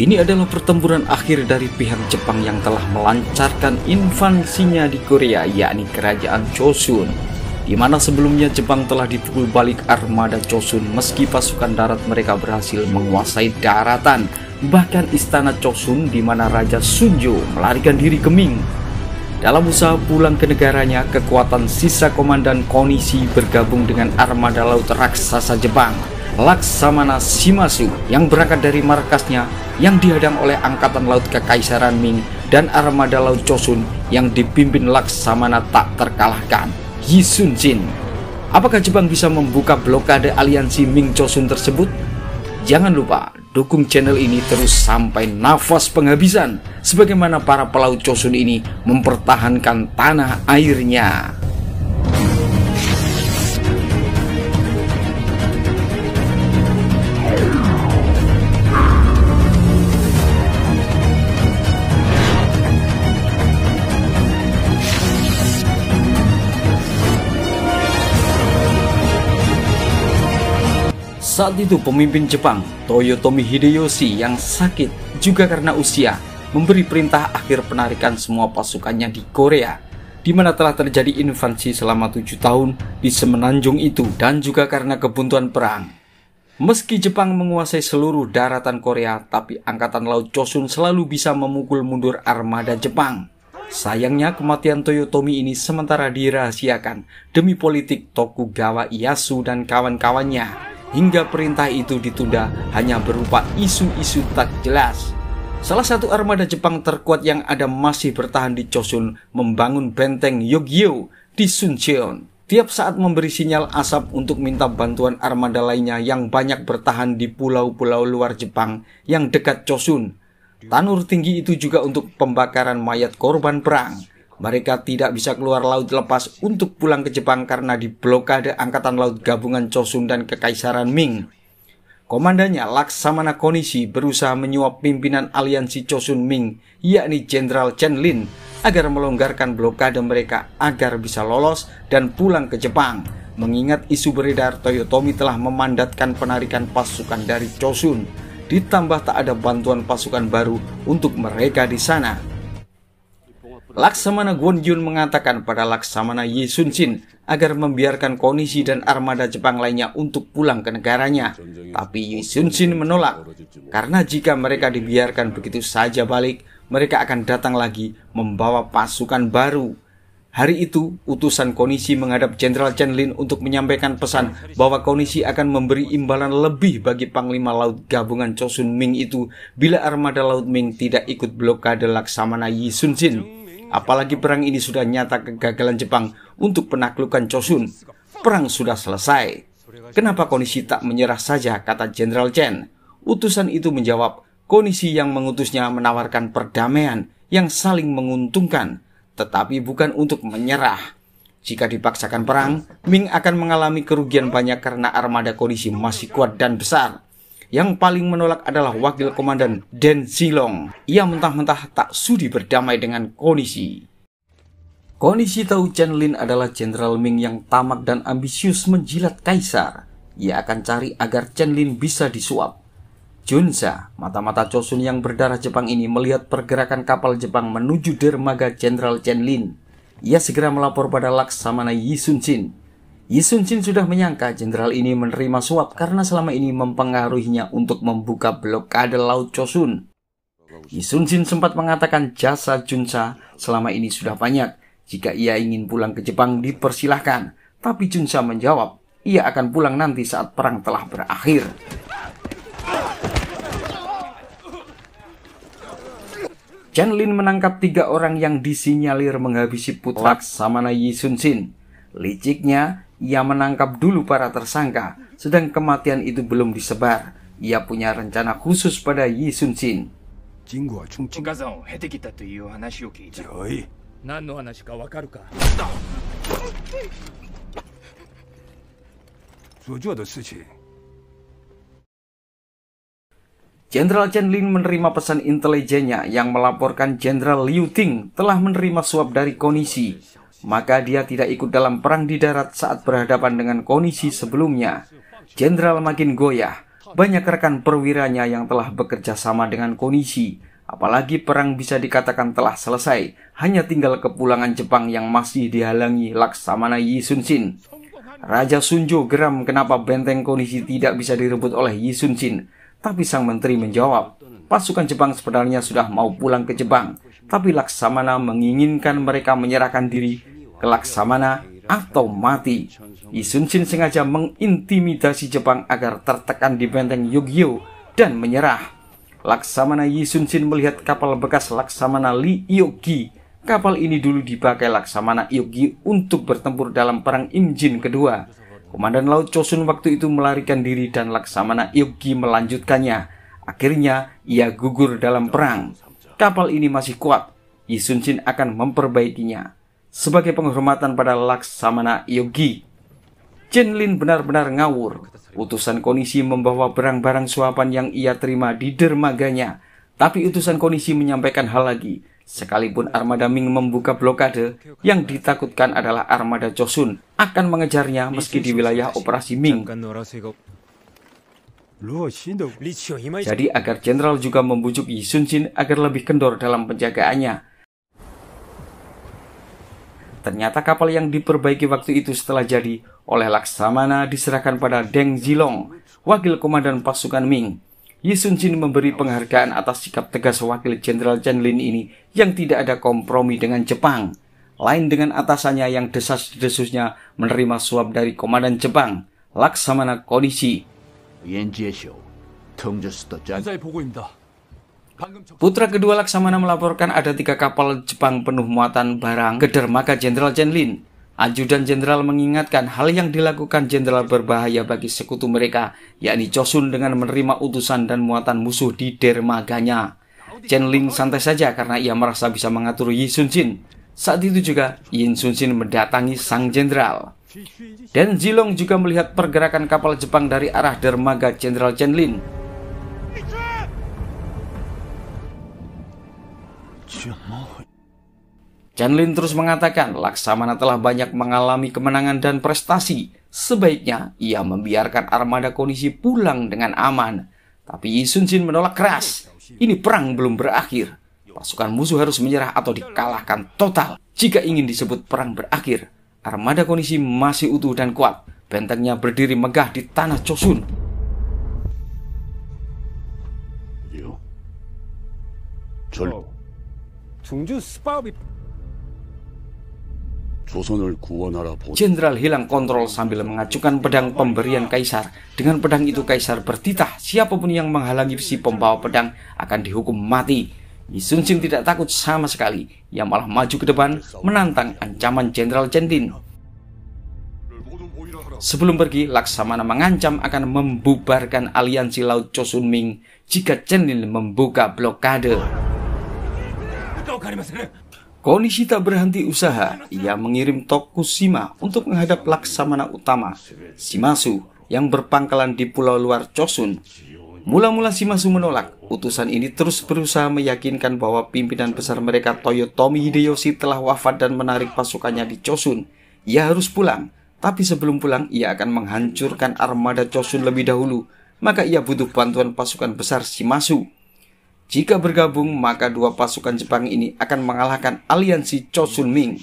Ini adalah pertempuran akhir dari pihak Jepang yang telah melancarkan invasinya di Korea, yakni kerajaan Chosun, di mana sebelumnya Jepang telah dipukul balik armada Chosun meski pasukan darat mereka berhasil menguasai daratan, bahkan istana Chosun di mana Raja Sunjo melarikan diri ke Ming. Dalam usaha pulang ke negaranya, kekuatan sisa Komandan Konishi bergabung dengan armada laut raksasa Jepang, Laksamana Shimazu, yang berangkat dari markasnya yang dihadang oleh Angkatan Laut Kekaisaran Ming dan armada laut Chosun yang dipimpin Laksamana tak terkalahkan, Yi Sun-shin. Apakah Jepang bisa membuka blokade aliansi Ming Chosun tersebut? Jangan lupa dukung channel ini terus sampai nafas penghabisan, sebagaimana para pelaut Chosun ini mempertahankan tanah airnya. Saat itu pemimpin Jepang, Toyotomi Hideyoshi, yang sakit juga karena usia, memberi perintah akhir penarikan semua pasukannya di Korea, di mana telah terjadi invasi selama 7 tahun di semenanjung itu, dan juga karena kebuntuan perang. Meski Jepang menguasai seluruh daratan Korea, tapi Angkatan Laut Chosun selalu bisa memukul mundur armada Jepang. Sayangnya kematian Toyotomi ini sementara dirahasiakan demi politik Tokugawa Ieyasu dan kawan-kawannya, hingga perintah itu ditunda hanya berupa isu-isu tak jelas. Salah satu armada Jepang terkuat yang ada masih bertahan di Chosun membangun benteng Yogyo di Suncheon, tiap saat memberi sinyal asap untuk minta bantuan armada lainnya yang banyak bertahan di pulau-pulau luar Jepang yang dekat Chosun. Tanur tinggi itu juga untuk pembakaran mayat korban perang. Mereka tidak bisa keluar laut lepas untuk pulang ke Jepang karena diblokade Angkatan Laut Gabungan Chosun dan Kekaisaran Ming. Komandannya Laksamana Konishi berusaha menyuap pimpinan aliansi Chosun Ming, yakni Jenderal Chen Lin, agar melonggarkan blokade mereka agar bisa lolos dan pulang ke Jepang. Mengingat isu beredar Toyotomi telah memandatkan penarikan pasukan dari Chosun, ditambah tak ada bantuan pasukan baru untuk mereka di sana. Laksamana Gwonjun mengatakan pada Laksamana Yi Sun-shin agar membiarkan Konishi dan armada Jepang lainnya untuk pulang ke negaranya. Tapi Yi Sun-shin menolak, karena jika mereka dibiarkan begitu saja balik, mereka akan datang lagi membawa pasukan baru. Hari itu, utusan Konishi menghadap Jenderal Chen Lin untuk menyampaikan pesan bahwa Konishi akan memberi imbalan lebih bagi Panglima Laut Gabungan Chosun Ming itu bila armada Laut Ming tidak ikut blokade Laksamana Yi Sun-shin. Apalagi perang ini sudah nyata kegagalan Jepang untuk penaklukan Chosun. Perang sudah selesai. Kenapa Konishi tak menyerah saja, kata Jenderal Chen. Utusan itu menjawab, Konishi yang mengutusnya menawarkan perdamaian yang saling menguntungkan, tetapi bukan untuk menyerah. Jika dipaksakan perang, Ming akan mengalami kerugian banyak karena armada Konishi masih kuat dan besar. Yang paling menolak adalah Wakil Komandan Den Zilong. Ia mentah-mentah tak sudi berdamai dengan Konishi. Konishi tahu Chen Lin adalah Jenderal Ming yang tamak dan ambisius menjilat kaisar. Ia akan cari agar Chen Lin bisa disuap. Junsa, mata-mata Chosun yang berdarah Jepang ini, melihat pergerakan kapal Jepang menuju dermaga Jenderal Chen Lin. Ia segera melapor pada Laksamana Yi Sun-shin. Yi Sun-shin sudah menyangka jenderal ini menerima suap karena selama ini mempengaruhinya untuk membuka blokade laut Chosun. Yi Sun-shin sempat mengatakan jasa Junsa selama ini sudah banyak. Jika ia ingin pulang ke Jepang dipersilahkan. Tapi Junsa menjawab, ia akan pulang nanti saat perang telah berakhir. Chen Lin menangkap 3 orang yang disinyalir menghabisi putra Laksamana Yi Sun-shin. Liciknya, ia menangkap dulu para tersangka, sedang kematian itu belum disebar. Ia punya rencana khusus pada Yi Sun-shin. Jenderal Chen Lin menerima pesan intelijennya yang melaporkan Jenderal Liu Ting telah menerima suap dari Konishi. Maka dia tidak ikut dalam perang di darat saat berhadapan dengan Konishi sebelumnya. Jenderal makin goyah. banyak rekan perwiranya yang telah bekerja sama dengan kondisi. Apalagi perang bisa dikatakan telah selesai, hanya tinggal kepulangan Jepang yang masih dihalangi Laksamana Yi Sun-shin. Raja Sunjo geram kenapa benteng kondisi tidak bisa direbut oleh Yi Sun-shin. Tapi sang menteri menjawab, pasukan Jepang sebenarnya sudah mau pulang ke Jepang, tapi Laksamana menginginkan mereka menyerahkan diri ke Laksamana atau mati. Yi Sun-shin sengaja mengintimidasi Jepang agar tertekan di benteng Yogyo dan menyerah. Laksamana Yi Sun-shin melihat kapal bekas Laksamana Lee Yogi. Kapal ini dulu dipakai Laksamana Yogi untuk bertempur dalam perang Imjin kedua. Komandan Laut Chosun waktu itu melarikan diri dan Laksamana Yogi melanjutkannya. Akhirnya ia gugur dalam perang. Kapal ini masih kuat. Yi Sun-shin akan memperbaikinya. Sebagai penghormatan pada Laksamana Yogi, Chen Lin benar-benar ngawur. Utusan Konishi membawa barang-barang suapan yang ia terima di dermaganya. Tapi utusan Konishi menyampaikan hal lagi. Sekalipun armada Ming membuka blokade, yang ditakutkan adalah armada Chosun akan mengejarnya meski di wilayah operasi Ming. Jadi agar jenderal juga membujuk Yi Sun-shin agar lebih kendor dalam penjagaannya. Ternyata kapal yang diperbaiki waktu itu setelah jadi oleh Laksamana diserahkan pada Deng Zilong, wakil komandan pasukan Ming. Yi Sun-shin memberi penghargaan atas sikap tegas wakil jenderal Chen Lin ini yang tidak ada kompromi dengan Jepang. Lain dengan atasannya yang desas-desusnya menerima suap dari komandan Jepang, Laksamana Konishi. Putra kedua Laksamana melaporkan ada 3 kapal Jepang penuh muatan barang ke dermaga jenderal Chen Lin. Ajudan jenderal mengingatkan hal yang dilakukan jenderal berbahaya bagi sekutu mereka, yakni Chosun dengan menerima utusan dan muatan musuh di dermaganya. Chen Lin santai saja karena ia merasa bisa mengatur Yi Sun-shin. Saat itu juga Yi Sun-shin mendatangi sang jenderal. Dan Zilong juga melihat pergerakan kapal Jepang dari arah dermaga jenderal Chen Lin. Chen Lin terus mengatakan Laksamana telah banyak mengalami kemenangan dan prestasi. Sebaiknya ia membiarkan armada Konishi pulang dengan aman. Tapi Yi Sun-shin menolak keras. Ini perang belum berakhir. Pasukan musuh harus menyerah atau dikalahkan total. Jika ingin disebut perang berakhir, armada Konishi masih utuh dan kuat. Bentengnya berdiri megah di tanah Chosun. Jenderal hilang kontrol sambil mengacukan pedang pemberian kaisar. Dengan pedang itu kaisar bertitah, siapapun yang menghalangi si pembawa pedang akan dihukum mati. Yi Sun-shin tidak takut sama sekali. Ia malah maju ke depan menantang ancaman jenderal Chen Lin. Sebelum pergi, Laksamana mengancam akan membubarkan aliansi Laut Chosun Ming jika Chen Lin membuka blokade. Konishi tak berhenti usaha. Ia mengirim Tokushima untuk menghadap Laksamana utama, Shimazu, yang berpangkalan di pulau luar Chosun. Mula-mula Shimazu menolak. Utusan ini terus berusaha meyakinkan bahwa pimpinan besar mereka Toyotomi Hideyoshi telah wafat dan menarik pasukannya di Chosun. Ia harus pulang, tapi sebelum pulang ia akan menghancurkan armada Chosun lebih dahulu. Maka ia butuh bantuan pasukan besar Shimazu. Jika bergabung, maka 2 pasukan Jepang ini akan mengalahkan aliansi Chosun Ming.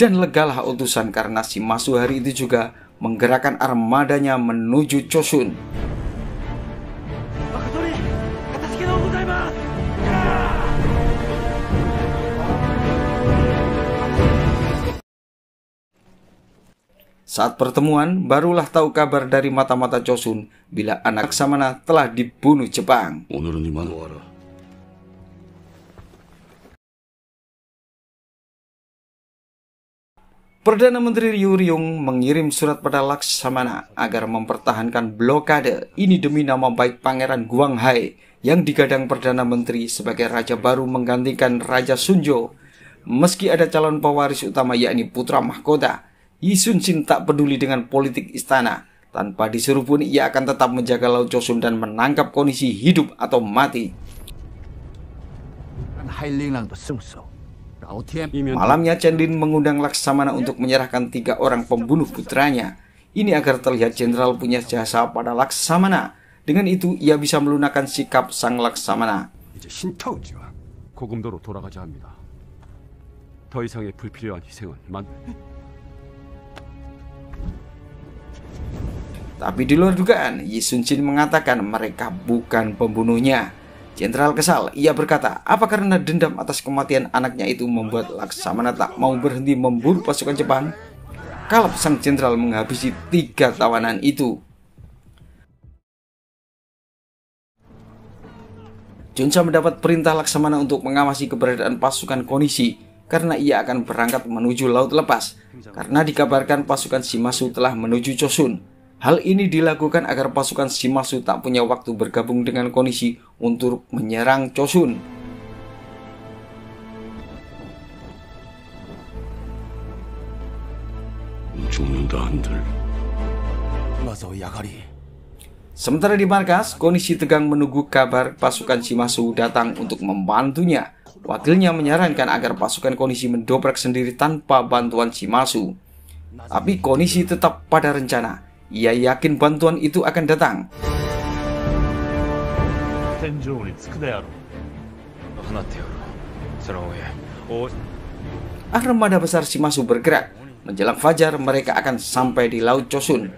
Dan legalah utusan karena Shimazu hari itu juga menggerakkan armadanya menuju Chosun. Saat pertemuan, barulah tahu kabar dari mata-mata Chosun bila anak Laksamana telah dibunuh Jepang. Perdana Menteri Ryu Ryung mengirim surat pada Laksamana agar mempertahankan blokade ini demi nama baik Pangeran Guanghai yang digadang Perdana Menteri sebagai raja baru menggantikan Raja Sunjo. Meski ada calon pewaris utama yakni putra mahkota, Yi Sun-shin tak peduli dengan politik istana. Tanpa disuruh pun ia akan tetap menjaga Laut Chosun dan menangkap Konishi hidup atau mati. Malamnya Chen Lin mengundang Laksamana untuk menyerahkan 3 orang pembunuh putranya. Ini agar terlihat jenderal punya jasa pada Laksamana. Dengan itu, ia bisa melunakkan sikap sang Laksamana. 이제 신타우지와 고금도로 돌아가자 합니다. 더 이상의 불필요한 희생은 Tapi di luar dugaan, Yi Sun-shin mengatakan mereka bukan pembunuhnya. Jenderal kesal, ia berkata, apa karena dendam atas kematian anaknya itu membuat Laksamana tak mau berhenti memburu pasukan Jepang? Kalap sang jenderal menghabisi 3 tawanan itu. Junsa mendapat perintah Laksamana untuk mengawasi keberadaan pasukan Konishi karena ia akan berangkat menuju Laut Lepas karena dikabarkan pasukan Shimazu telah menuju Chosun. Hal ini dilakukan agar pasukan Shimazu tak punya waktu bergabung dengan Konishi untuk menyerang Chosun. Sementara di markas, Konishi tegang menunggu kabar pasukan Shimazu datang untuk membantunya. Wakilnya menyarankan agar pasukan Konishi mendobrak sendiri tanpa bantuan Shimazu. Tapi Konishi tetap pada rencana. Ia yakin bantuan itu akan datang. Armada besar Shimazu bergerak. Menjelang fajar, mereka akan sampai di Laut Chosun.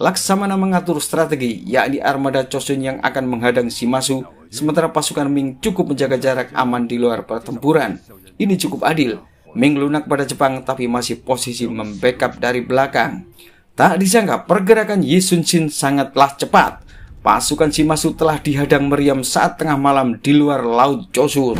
Laksamana mengatur strategi, yakni armada Chosun yang akan menghadang Shimazu, sementara pasukan Ming cukup menjaga jarak aman di luar pertempuran. Ini cukup adil. Ming lunak pada Jepang tapi masih posisi membackup dari belakang. Tak disangka pergerakan Yi Sun-shin sangatlah cepat. Pasukan Shimazu telah dihadang meriam saat tengah malam di luar Laut Chosun.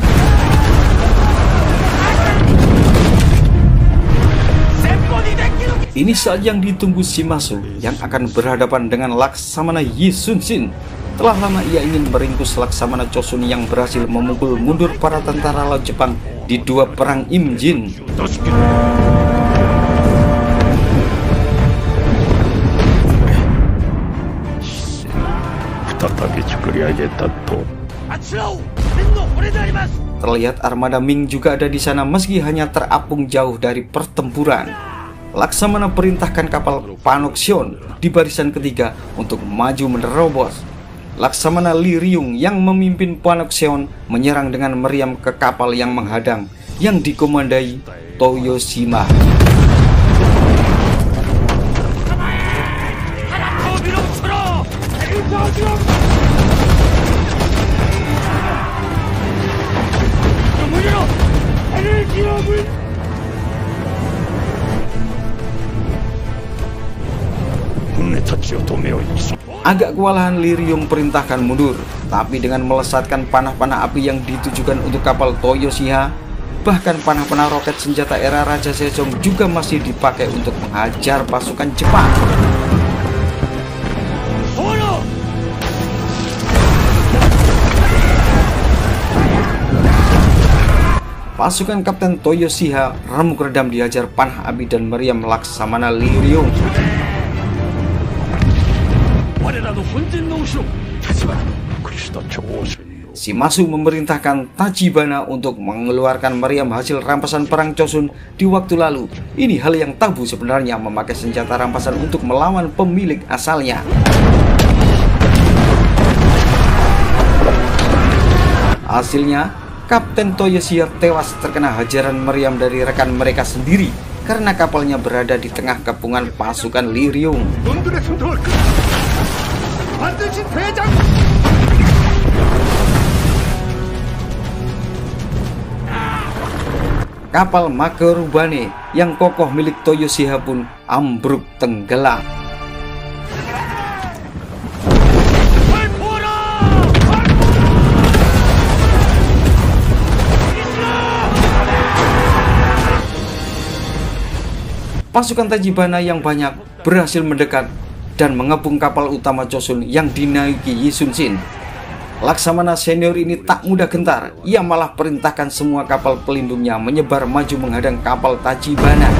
Ini saat yang ditunggu Shimazu yang akan berhadapan dengan Laksamana Yi Sun-shin. Telah lama ia ingin meringkus Laksamana Chosun yang berhasil memukul mundur para tentara laut Jepang di 2 perang Imjin. Terlihat armada Ming juga ada di sana meski hanya terapung jauh dari pertempuran. Laksamana perintahkan kapal Panoksion di barisan ketiga untuk maju menerobos. Laksamana Li Ryung yang memimpin Panoksion menyerang dengan meriam ke kapal yang menghadang yang dikomandai Toyoshima. Agak kewalahan, Li Ryung perintahkan mundur, tapi dengan melesatkan panah-panah api yang ditujukan untuk kapal Toyoshima, bahkan panah-panah roket senjata era Raja Sejong juga masih dipakai untuk menghajar pasukan Jepang. Pasukan Kapten Toyoshima remuk redam dihajar panah api dan meriam Laksamana Li Ryung. Shimazu memerintahkan Tachibana untuk mengeluarkan meriam hasil rampasan perang Chosun di waktu lalu. Ini hal yang tabu sebenarnya, memakai senjata rampasan untuk melawan pemilik asalnya. Hasilnya, Kapten Toyoshima tewas terkena hajaran meriam dari rekan mereka sendiri karena kapalnya berada di tengah kepungan pasukan Li Ryung. Kapal Makerubane yang kokoh milik Toyoshima pun ambruk tenggelam. Pasukan Tachibana yang banyak berhasil mendekat dan mengepung kapal utama Chosun yang dinaiki Yi Sun-shin. Laksamana senior ini tak mudah gentar. Ia malah perintahkan semua kapal pelindungnya menyebar maju menghadang kapal Tachibana.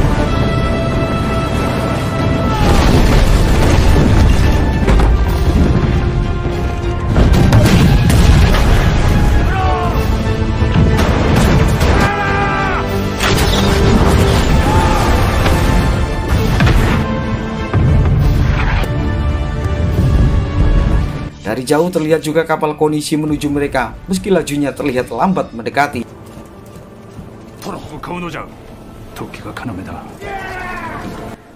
Dari jauh terlihat juga kapal Konishi menuju mereka, meski lajunya terlihat lambat mendekati.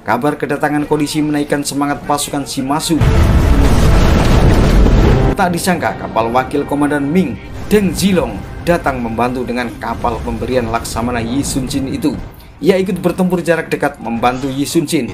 Kabar kedatangan Konishi menaikkan semangat pasukan Shimazu. Tak disangka kapal wakil komandan Ming, Deng Zilong, datang membantu dengan kapal pemberian Laksamana Yi Sun-shin itu. Ia ikut bertempur jarak dekat membantu Yi Sun-shin.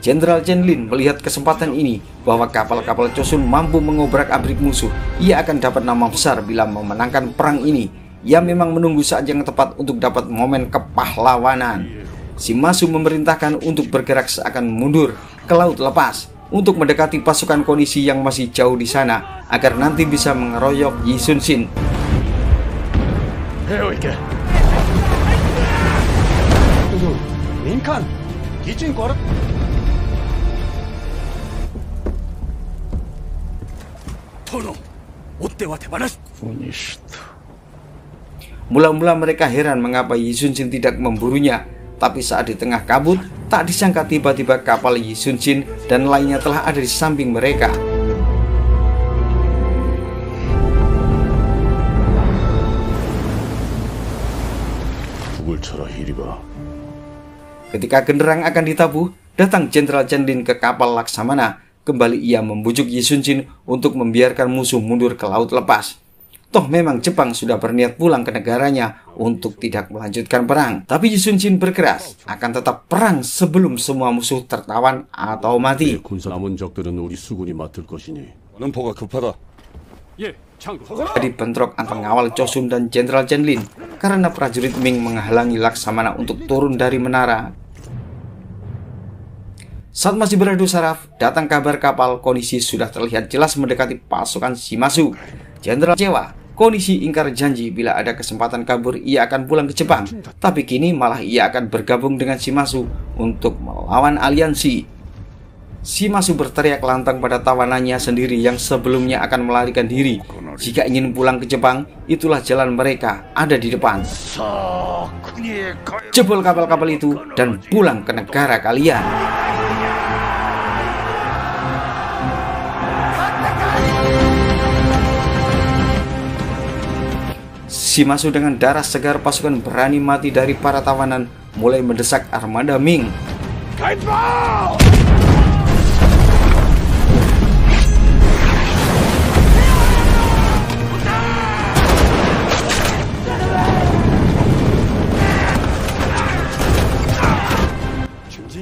Jenderal Chen Lin melihat kesempatan ini bahwa kapal-kapal Chosun mampu mengobrak-abrik musuh. Ia akan dapat nama besar bila memenangkan perang ini. Ia memang menunggu saat yang tepat untuk dapat momen kepahlawanan. Shimazu memerintahkan untuk bergerak seakan mundur ke laut lepas untuk mendekati pasukan Konishi yang masih jauh di sana agar nanti bisa mengeroyok Yi Sun-shin. Mula-mula mereka heran mengapa Yi Sun-shin tidak memburunya, tapi saat di tengah kabut, tak disangka tiba-tiba kapal Yi Sun-shin dan lainnya telah ada di samping mereka. Ketika genderang akan ditabuh, datang Jenderal Chen Lin ke kapal Laksamana. Kembali ia membujuk Yi Sun-shin untuk membiarkan musuh mundur ke laut lepas. Toh memang Jepang sudah berniat pulang ke negaranya untuk tidak melanjutkan perang. Tapi Yi Sun-shin berkeras akan tetap perang sebelum semua musuh tertawan atau mati. Jadi bentrok antara pengawal Chosun dan Jenderal Chen Lin karena prajurit Ming menghalangi Laksamana untuk turun dari menara. Saat masih beradu saraf, datang kabar kapal Konishi sudah terlihat jelas mendekati pasukan Shimazu. Jenderal kecewa. Konishi ingkar janji bila ada kesempatan kabur ia akan pulang ke Jepang. Tapi kini malah ia akan bergabung dengan Shimazu untuk melawan aliansi. Shimazu berteriak lantang pada tawanannya sendiri yang sebelumnya akan melarikan diri. Jika ingin pulang ke Jepang, itulah jalan mereka ada di depan. Jebol kapal-kapal itu dan pulang ke negara kalian. Shimazu dengan darah segar pasukan berani mati dari para tawanan mulai mendesak armada Ming.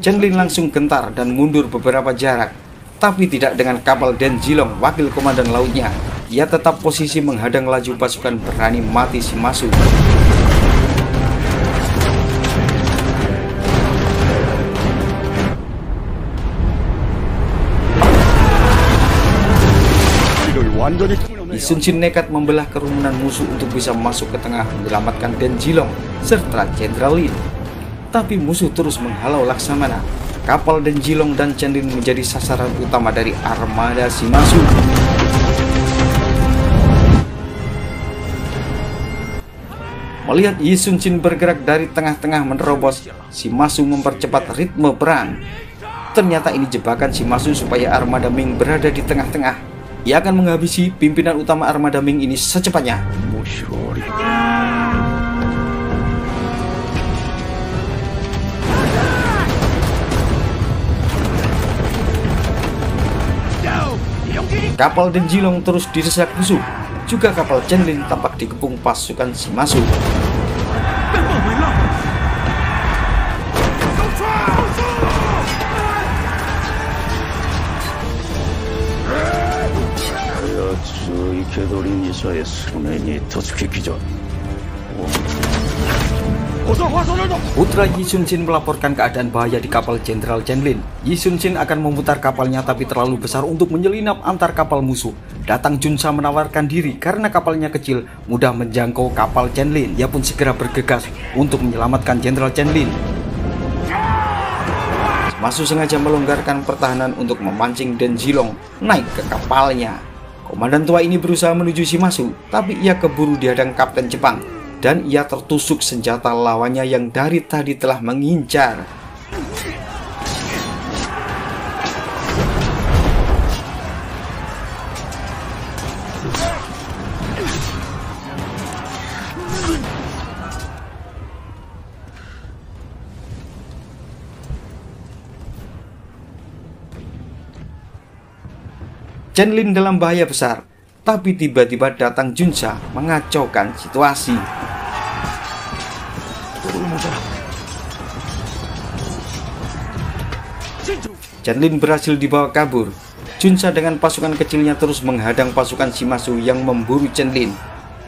Chen Lin langsung gentar dan mundur beberapa jarak, tapi tidak dengan kapal Den Zilong, wakil komandan lautnya. Ia tetap posisi menghadang laju pasukan berani mati Shimazu. Yi Sun-shin nekat membelah kerumunan musuh untuk bisa masuk ke tengah menyelamatkan Den Zilong serta Jenderal Lin. Tapi musuh terus menghalau Laksamana. Kapal Den Zilong dan Chen Lin menjadi sasaran utama dari armada Shimazu. Melihat Yi Sun-shin bergerak dari tengah-tengah menerobos, Shimazu mempercepat ritme perang. Ternyata ini jebakan Shimazu supaya armada Ming berada di tengah-tengah. Ia akan menghabisi pimpinan utama armada Ming ini secepatnya. Kapal Den Zilong terus didesak musuh. Juga kapal Chen Lin tampak dikepung pasukan Shimazu. Putra Yi Sun-shin melaporkan keadaan bahaya di kapal Jenderal Chen Lin. Yi Sun-shin akan memutar kapalnya tapi terlalu besar untuk menyelinap antar kapal musuh. Datang Junsa menawarkan diri karena kapalnya kecil, mudah menjangkau kapal Chen Lin. Ia pun segera bergegas untuk menyelamatkan Jenderal Chen Lin. Shimazu sengaja melonggarkan pertahanan untuk memancing Den Zilong naik ke kapalnya. Komandan tua ini berusaha menuju Shimazu, tapi ia keburu dihadang Kapten Jepang. Dan ia tertusuk senjata lawannya yang dari tadi telah mengincar. Chen Lin dalam bahaya besar, tapi tiba-tiba datang Junsa mengacaukan situasi. Chen Lin berhasil dibawa kabur. Junsa dengan pasukan kecilnya terus menghadang pasukan Shimazu yang memburu Chen Lin.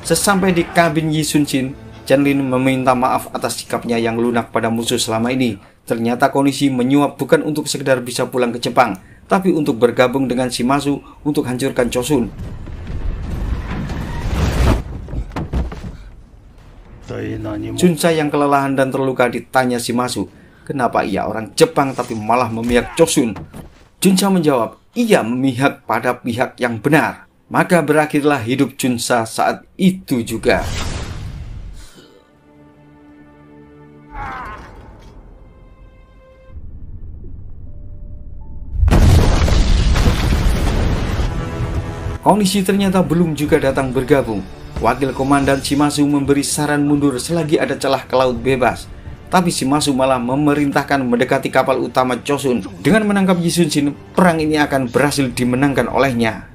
Sesampai di kabin Yi Sun-shin, Chen Lin meminta maaf atas sikapnya yang lunak pada musuh selama ini. Ternyata kondisi menyuap bukan untuk sekedar bisa pulang ke Jepang, tapi untuk bergabung dengan Shimazu untuk hancurkan Chosun. Junsa yang kelelahan dan terluka ditanya Shimazu, kenapa ia orang Jepang tapi malah memihak Chosun? Junsa menjawab, ia memihak pada pihak yang benar. Maka berakhirlah hidup Junsa saat itu juga. Kondisi ternyata belum juga datang bergabung. Wakil Komandan Shimazu memberi saran mundur selagi ada celah ke laut bebas. Tapi Shimazu malah memerintahkan mendekati kapal utama Chosun. Dengan menangkap Yi Sun-shin, perang ini akan berhasil dimenangkan olehnya.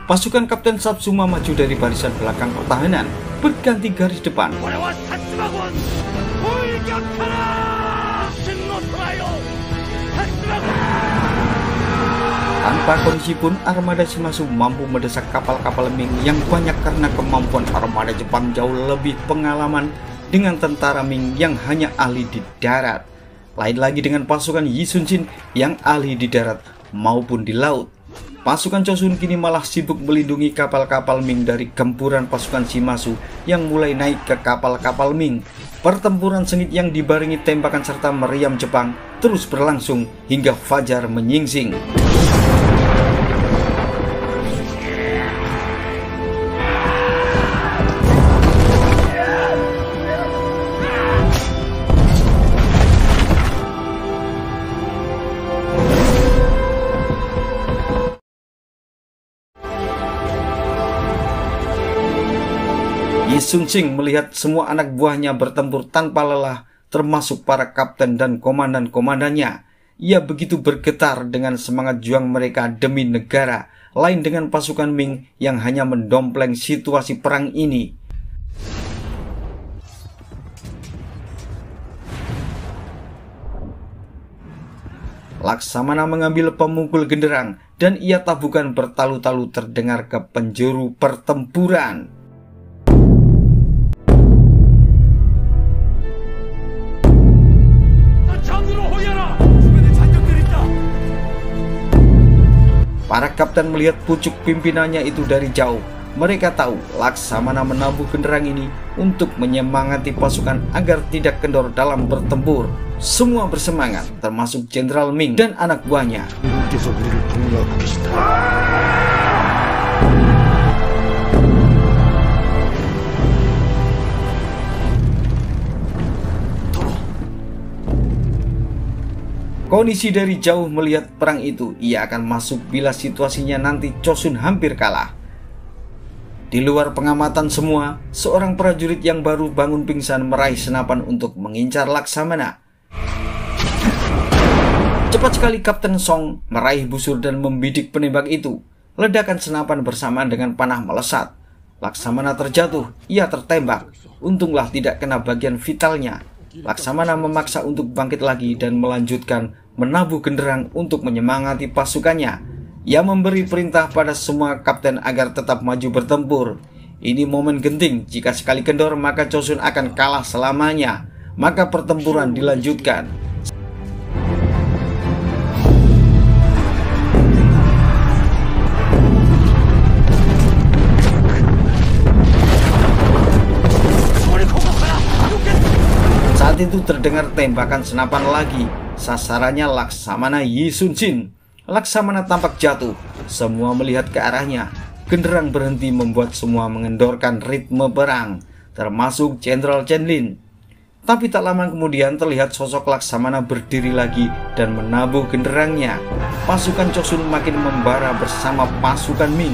Pasukan Kapten Satsuma maju dari barisan belakang pertahanan, berganti garis depan. Tanpa kondisi pun, armada Shimazu mampu mendesak kapal-kapal Ming yang banyak karena kemampuan armada Jepang jauh lebih pengalaman dengan tentara Ming yang hanya ahli di darat. Lain lagi dengan pasukan Yi Sun-shin yang ahli di darat maupun di laut. Pasukan Chosun kini malah sibuk melindungi kapal-kapal Ming dari gempuran pasukan Shimazu yang mulai naik ke kapal-kapal Ming. Pertempuran sengit yang dibarengi tembakan serta meriam Jepang terus berlangsung hingga fajar menyingsing. Yi Sun-shin melihat semua anak buahnya bertempur tanpa lelah, termasuk para kapten dan komandan-komandannya. Ia begitu bergetar dengan semangat juang mereka demi negara, lain dengan pasukan Ming yang hanya mendompleng situasi perang ini. Laksamana mengambil pemukul genderang dan ia tabukan bertalu-talu terdengar ke penjuru pertempuran. Para kapten melihat pucuk pimpinannya itu dari jauh. Mereka tahu Laksamana menabuh genderang ini untuk menyemangati pasukan agar tidak kendor dalam bertempur. Semua bersemangat, termasuk Jenderal Ming dan anak buahnya. Kondisi dari jauh melihat perang itu, ia akan masuk bila situasinya nanti Chosun hampir kalah. Di luar pengamatan semua, seorang prajurit yang baru bangun pingsan meraih senapan untuk mengincar Laksamana. Cepat sekali Kapten Song meraih busur dan membidik penembak itu. Ledakan senapan bersamaan dengan panah melesat. Laksamana terjatuh, ia tertembak. Untunglah tidak kena bagian vitalnya. Laksamana memaksa untuk bangkit lagi dan melanjutkan menabuh genderang untuk menyemangati pasukannya. Ia memberi perintah pada semua kapten agar tetap maju bertempur. Ini momen genting, jika sekali kendor maka Chosun akan kalah selamanya. Maka pertempuran dilanjutkan. Saat itu terdengar tembakan senapan lagi. Sasarannya Laksamana Yi Sun-shin. Laksamana tampak jatuh. Semua melihat ke arahnya. Genderang berhenti membuat semua mengendorkan ritme perang, termasuk Jenderal Chen Lin. Tapi tak lama kemudian terlihat sosok Laksamana berdiri lagi dan menabuh genderangnya. Pasukan Chosun makin membara bersama pasukan Ming.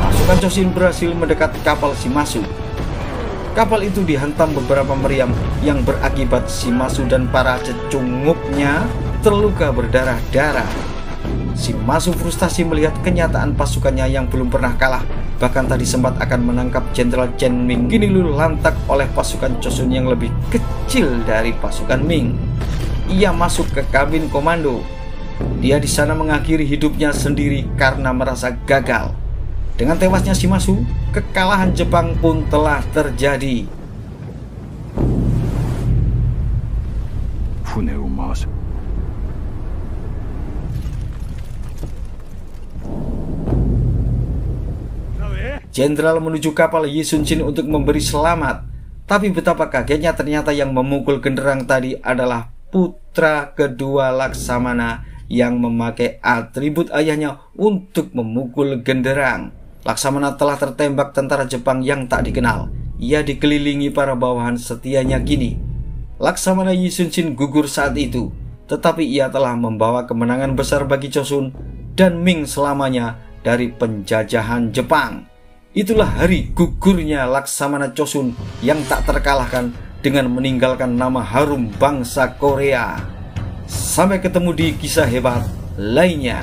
Pasukan Chosun berhasil mendekat kapal Shimazu. Kapal itu dihantam beberapa meriam yang berakibat Shimazu dan para cecunguknya terluka berdarah-darah. Shimazu frustasi melihat kenyataan pasukannya yang belum pernah kalah, bahkan tadi sempat akan menangkap Jenderal Chen Ming, kini luluh lantak oleh pasukan Chosun yang lebih kecil dari pasukan Ming. Ia masuk ke kabin komando. Dia di sana mengakhiri hidupnya sendiri karena merasa gagal. Dengan tewasnya Shimazu, kekalahan Jepang pun telah terjadi. Jenderal menuju kapal Yi Sun-shin untuk memberi selamat. Tapi betapa kagetnya, ternyata yang memukul genderang tadi adalah putra kedua Laksamana yang memakai atribut ayahnya untuk memukul genderang. Laksamana telah tertembak tentara Jepang yang tak dikenal. Ia dikelilingi para bawahan setianya kini. Laksamana Yi Sun-shin gugur saat itu, tetapi ia telah membawa kemenangan besar bagi Chosun dan Ming selamanya dari penjajahan Jepang. Itulah hari gugurnya Laksamana Chosun yang tak terkalahkan dengan meninggalkan nama harum bangsa Korea. Sampai ketemu di kisah hebat lainnya.